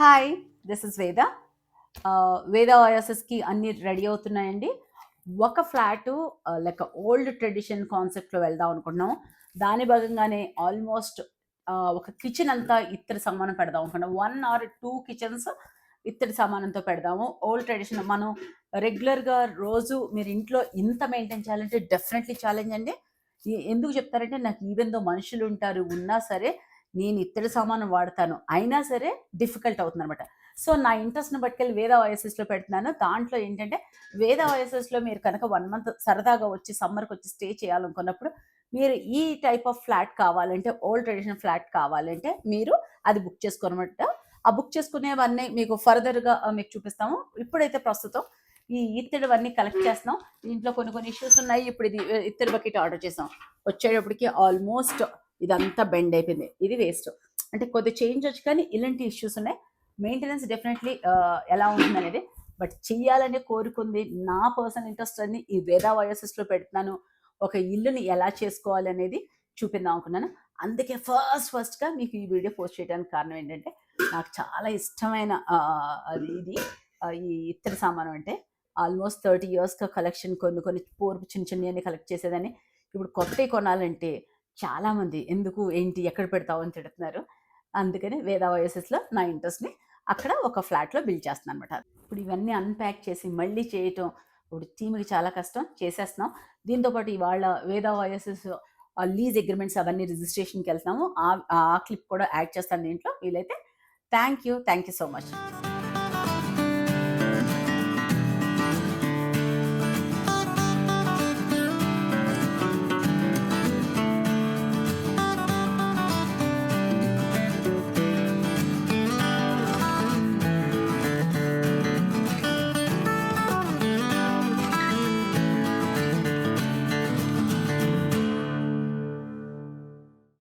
Hi, this is వేద. వేద ఓఎస్ఎస్కి అన్ని రెడీ అవుతున్నాయండి. ఒక ఫ్లాటు లైక్ ఓల్డ్ ట్రెడిషన్ కాన్సెప్ట్లో వెళ్దాం అనుకుంటున్నాం. దాని భాగంగానే ఆల్మోస్ట్ ఒక కిచెన్ అంతా ఇత్తడి సామానం పెడదాం అనుకుంటున్నాం. 1 or 2 కిచెన్స్ ఇత్తడి సామానంతో పెడదాము. ఓల్డ్ ట్రెడిషన్ మనం రెగ్యులర్గా రోజు మీరు ఇంట్లో ఇంత మెయింటైన్ చేయాలంటే డెఫినెట్లీ ఛాలెంజ్ అండి. ఎందుకు చెప్తారంటే నాకు ఈవెన్ దో మనుషులు ఉంటారు ఉన్నా సరే నేను ఇత్తడి సామాను వాడతాను. అయినా సరే డిఫికల్ట్ అవుతుందనమాట. సో, నా ఇంట్రెస్ట్‌ని పట్టుకెళ్ళి వేద ఓఎస్ఎస్‌లో పెడుతున్నాను. దాంట్లో ఏంటంటే, వేద ఓఎస్ఎస్‌లో మీరు కనుక 1 మంత్ సరదాగా వచ్చి సమ్మర్‌కొచ్చి స్టే చేయాలనుకున్నప్పుడు, మీరు ఈ టైప్ ఆఫ్ ఫ్లాట్ కావాలంటే, ఓల్డ్ ట్రెడిషనల్ ఫ్లాట్ కావాలంటే, మీరు అది బుక్ చేసుకోనమాట. ఆ బుక్ చేసుకునేవన్నీ మీకు ఫర్దర్‌గా మీకు చూపిస్తాము. ఇప్పుడైతే ప్రస్తుతం ఈ ఇత్తడివన్నీ కలెక్ట్ చేస్తున్నాం. దీంట్లో కొన్ని కొన్ని ఇష్యూస్ ఉన్నాయి. ఇప్పుడు ఇది ఇత్తడి బకెట్ ఆర్డర్ చేసాం. వచ్చేటప్పటికి ఆల్మోస్ట్ ఇదంతా బెండ్ అయిపోయింది. ఇది వేస్ట్. అంటే కొద్దిగా చేయించొచ్చు కానీ ఇలాంటి ఇష్యూస్ ఉన్నాయి. మెయింటెనెన్స్ డెఫినెట్లీ ఎలా ఉంటుందనేది. బట్ చెయ్యాలనే కోరుకుంది. నా పర్సనల్ ఇంట్రెస్ట్ అని ఈ వేద ఓఎస్ఎస్‌లో పెడుతున్నాను. ఒక ఇల్లుని ఎలా చేసుకోవాలి అనేది చూపిద్దాం అనుకున్నాను. అందుకే ఫస్ట్‌గా మీకు ఈ వీడియో పోస్ట్ చేయడానికి కారణం ఏంటంటే, నాకు చాలా ఇష్టమైన ఈ ఇత్తడి సామాను అంటే ఆల్మోస్ట్ 30 ఇయర్స్‌గా కలెక్షన్ కొన్ని కొన్ని పూర్వపు చిన్న చిన్నయన్ని కలెక్ట్ చేసేదాన్ని. ఇప్పుడు కొత్తయి కొనాలంటే చాలామంది ఎందుకు, ఏంటి, ఎక్కడ పెడతావు అని తిడుతున్నారు. అందుకని వేద ఓఎస్ఎస్‌లో నా ఇంట్రెస్ట్‌ని అక్కడ ఒక ఫ్లాట్‌లో బిల్డ్ చేస్తున్నాననమాట. ఇప్పుడు ఇవన్నీ అన్‌ప్యాక్ చేసి మళ్ళీ చేయటం ఇప్పుడు టీమ్‌కి చాలా కష్టం. చేసేస్తున్నాం. దీంతో పాటు ఇవాళ వేద ఓఎస్ఎస్ లీజ్ అగ్రీమెంట్స్ అవన్నీ రిజిస్ట్రేషన్‌కెళ్తున్నాము. ఆ క్లిప్ కూడా యాడ్ చేస్తాను దీంట్లో వీలైతే. Thank you so much.